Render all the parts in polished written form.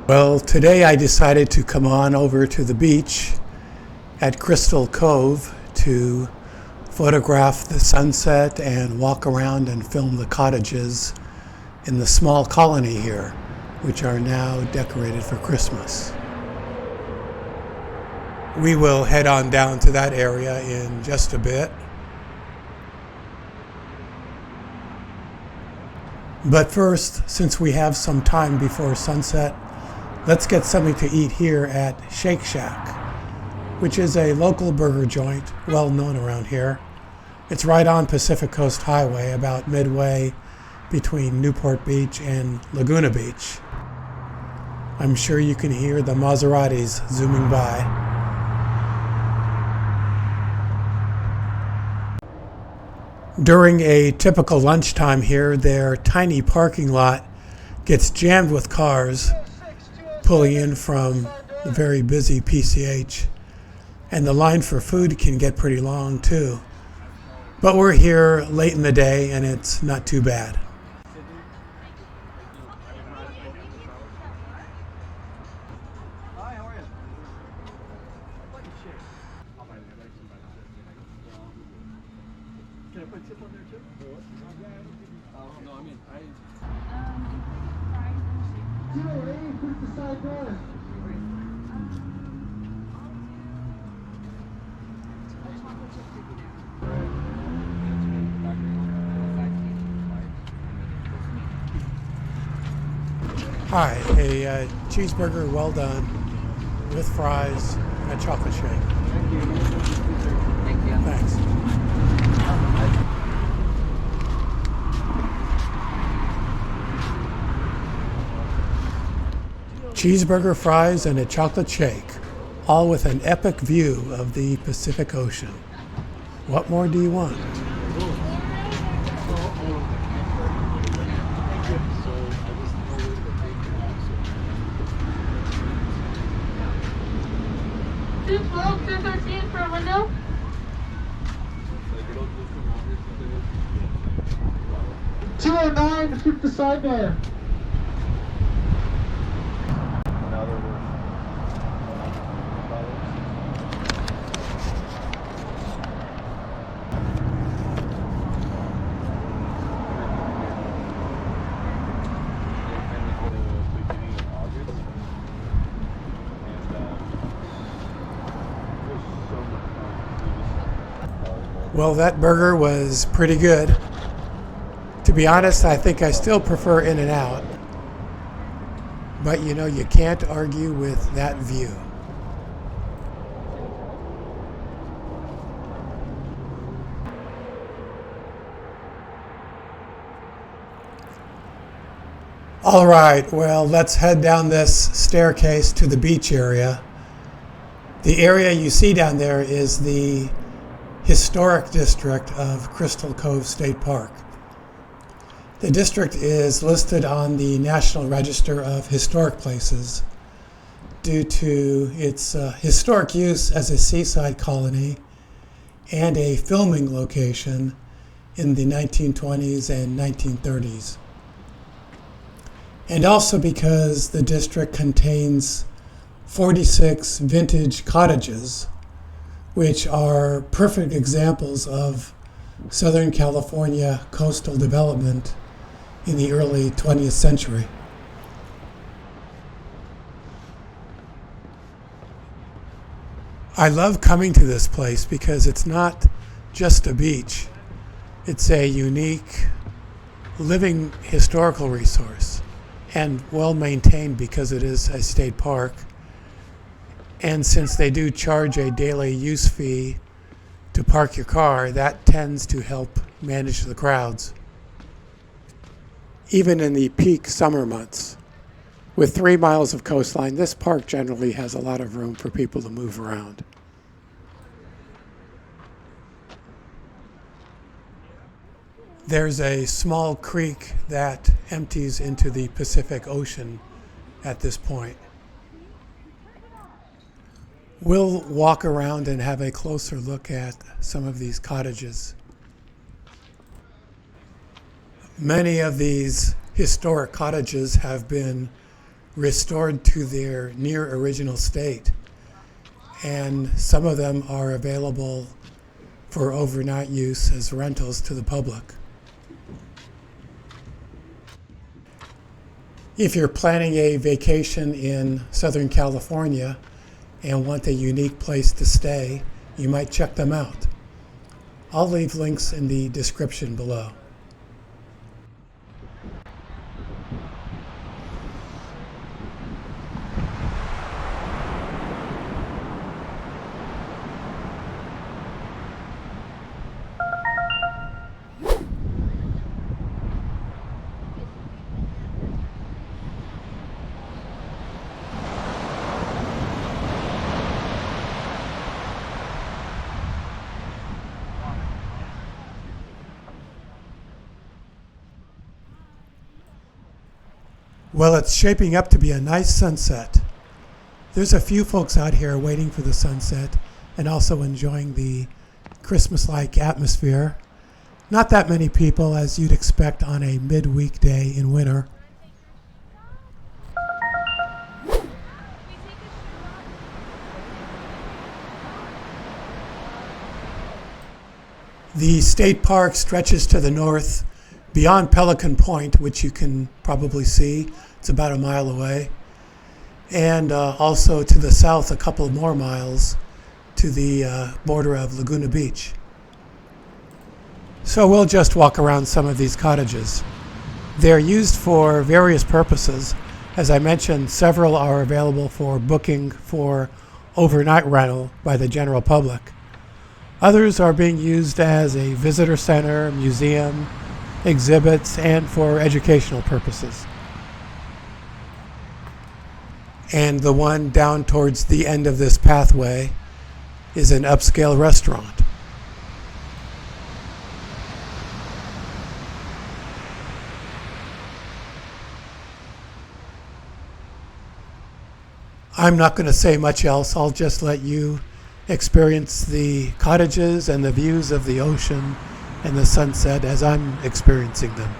Well, today I decided to come on over to the beach at Crystal Cove to photograph the sunset and walk around and film the cottages in the small colony here, which are now decorated for Christmas. We will head on down to that area in just a bit. But first, since we have some time before sunset, let's get something to eat here at Shake Shack, which is a local burger joint well known around here. It's right on Pacific Coast Highway, about midway between Newport Beach and Laguna Beach. I'm sure you can hear the Maseratis zooming by. During a typical lunchtime here, their tiny parking lot gets jammed with cars pulling in from the very busy PCH, and the line for food can get pretty long too. But we're here late in the day and it's not too bad. Hi, how are you? Can I put tip on there too? No, I mean, 08, push the side door. Hi, a cheeseburger well done with fries and a chocolate shake. Thank you. Thank you. Thanks. Cheeseburger, fries, and a chocolate shake, all with an epic view of the Pacific Ocean. What more do you want? $212, $213 for a window. $209, keep the side door. Well, that burger was pretty good. To be honest, I think I still prefer In-N-Out. But you know, you can't argue with that view. All right, well, let's head down this staircase to the beach area. The area you see down there is the historic district of Crystal Cove State Park. The district is listed on the National Register of Historic Places due to its historic use as a seaside colony and a filming location in the 1920s and 1930s. And also because the district contains 46 vintage cottages, which are perfect examples of Southern California coastal development in the early 20th century. I love coming to this place because it's not just a beach. It's a unique, living historical resource and well maintained because it is a state park. And since they do charge a daily use fee to park your car, that tends to help manage the crowds. Even in the peak summer months, with 3 miles of coastline, this park generally has a lot of room for people to move around. There's a small creek that empties into the Pacific Ocean at this point. We'll walk around and have a closer look at some of these cottages. Many of these historic cottages have been restored to their near original state. And some of them are available for overnight use as rentals to the public. If you're planning a vacation in Southern California and want a unique place to stay, you might check them out. I'll leave links in the description below. Well, it's shaping up to be a nice sunset. There's a few folks out here waiting for the sunset and also enjoying the Christmas-like atmosphere. Not that many people, as you'd expect on a midweek day in winter. The state park stretches to the north beyond Pelican Point, which you can probably see. It's about a mile away. And also to the south a couple more miles to the border of Laguna Beach. So we'll just walk around some of these cottages. They're used for various purposes. As I mentioned, several are available for booking for overnight rental by the general public. Others are being used as a visitor center, museum, exhibits, and for educational purposes. And the one down towards the end of this pathway is an upscale restaurant. I'm not going to say much else. I'll just let you experience the cottages and the views of the ocean and the sunset as I'm experiencing them.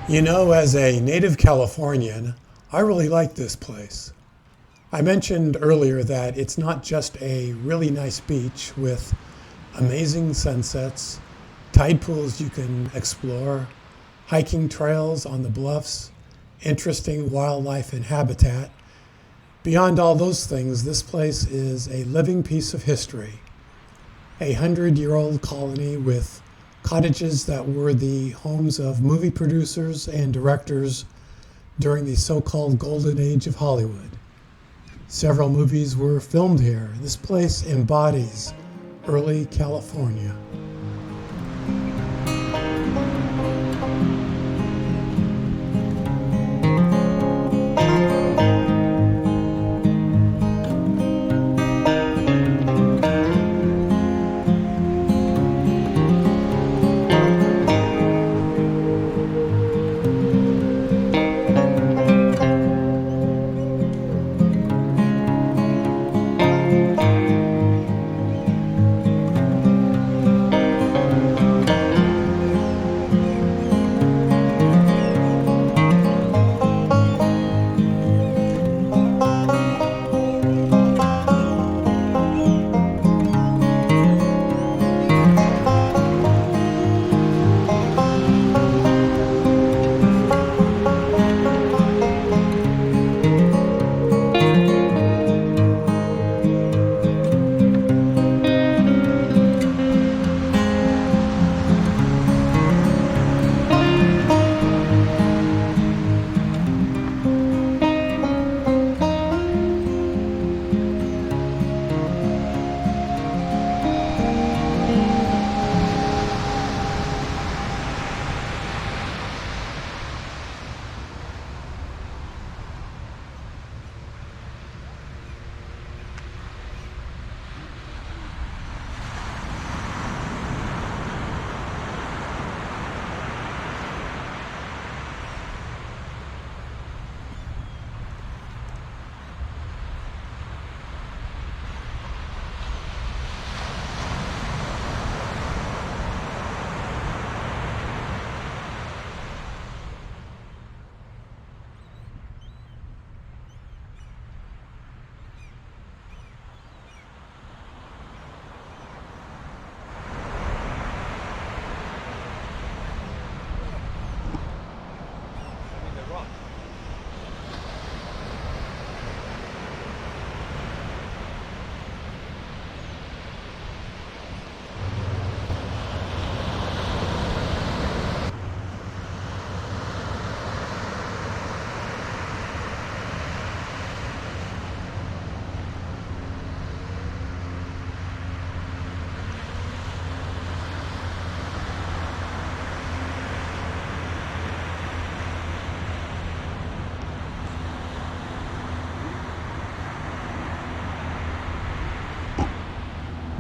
You know, as a native Californian, I really like this place. I mentioned earlier that it's not just a really nice beach with amazing sunsets, tide pools you can explore, hiking trails on the bluffs, interesting wildlife and habitat. Beyond all those things, this place is a living piece of history. 100-year-old colony with cottages that were the homes of movie producers and directors during the so-called golden age of Hollywood. Several movies were filmed here. This place embodies early California.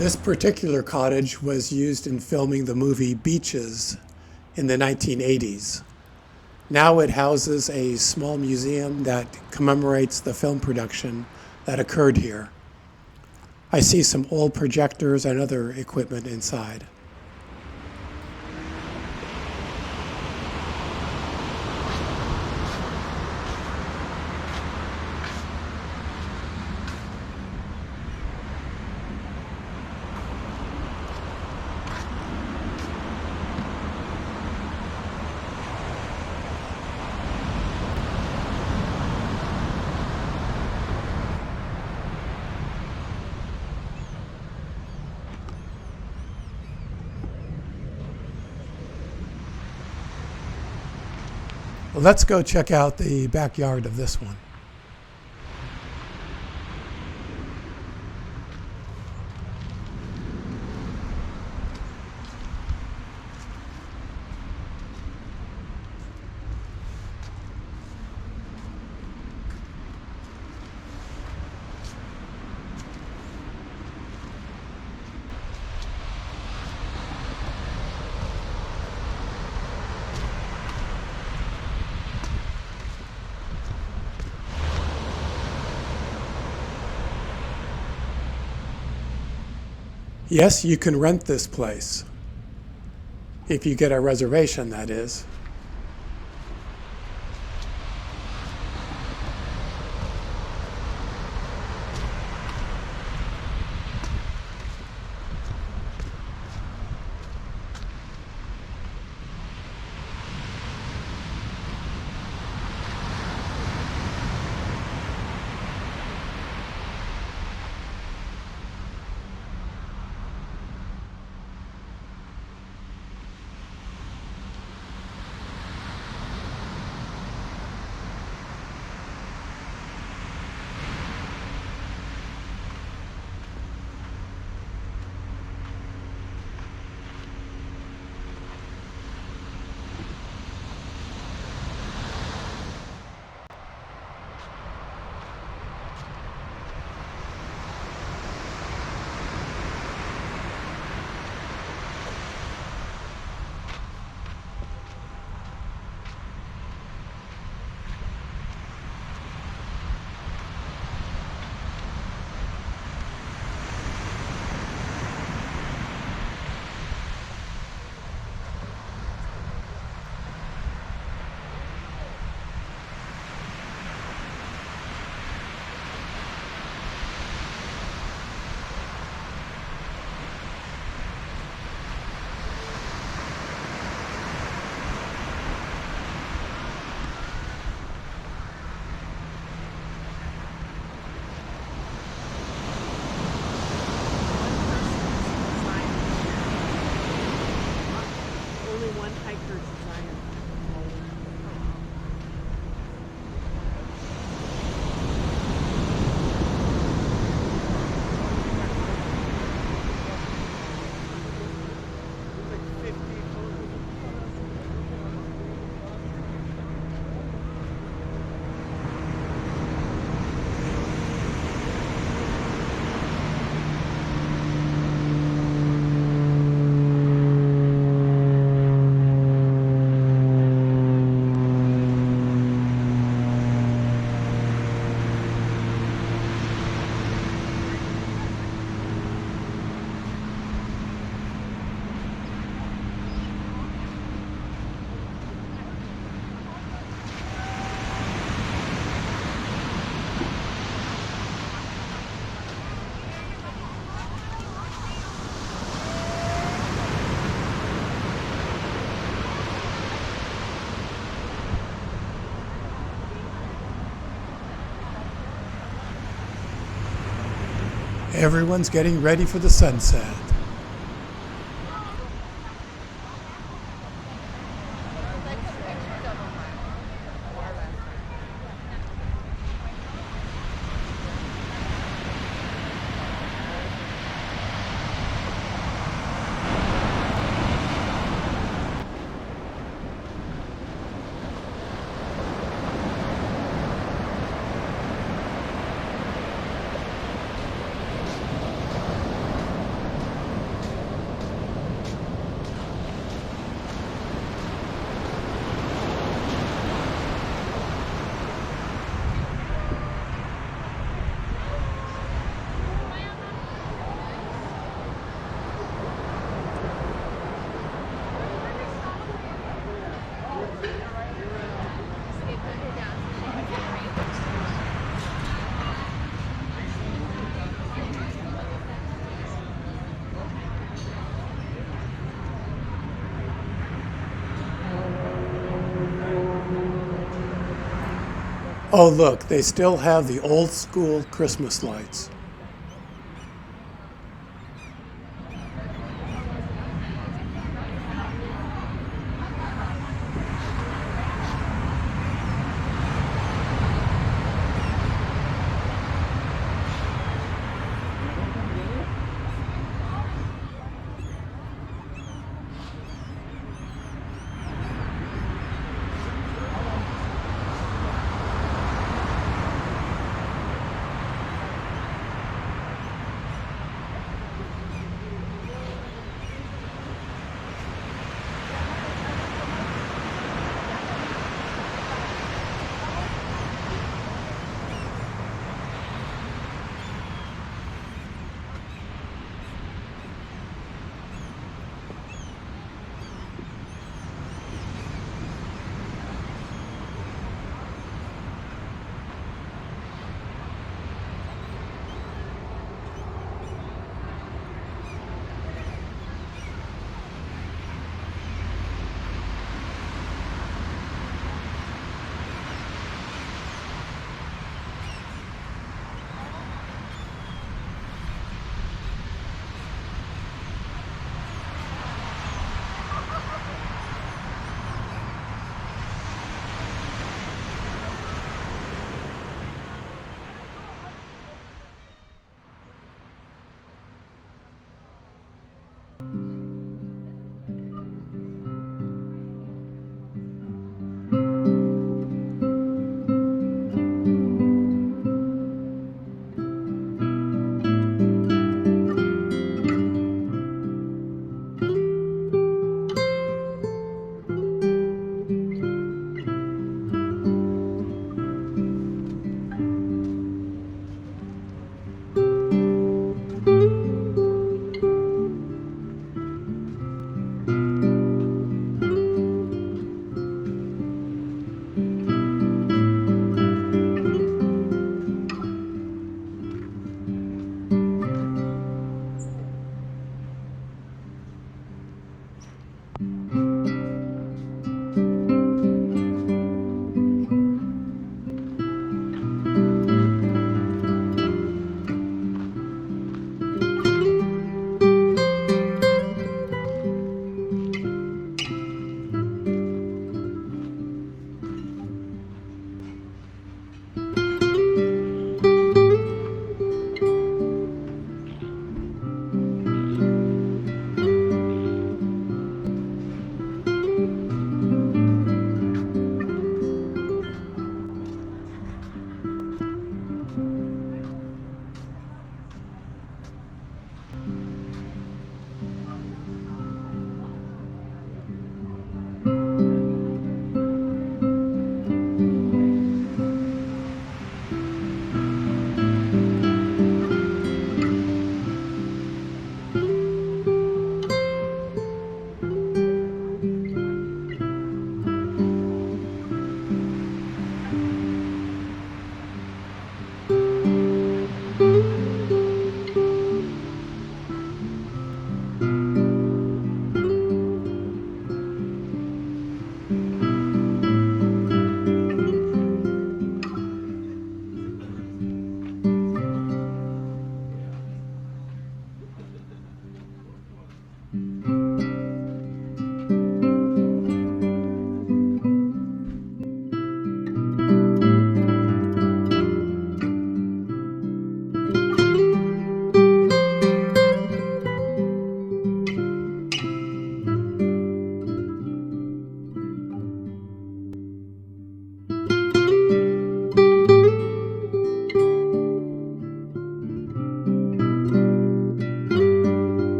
This particular cottage was used in filming the movie Beaches in the 1980s. Now it houses a small museum that commemorates the film production that occurred here. I see some old projectors and other equipment inside. Well, let's go check out the backyard of this one. Yes, you can rent this place. If you get a reservation, that is. Everyone's getting ready for the sunset. Oh, look, they still have the old school Christmas lights.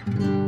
Bye.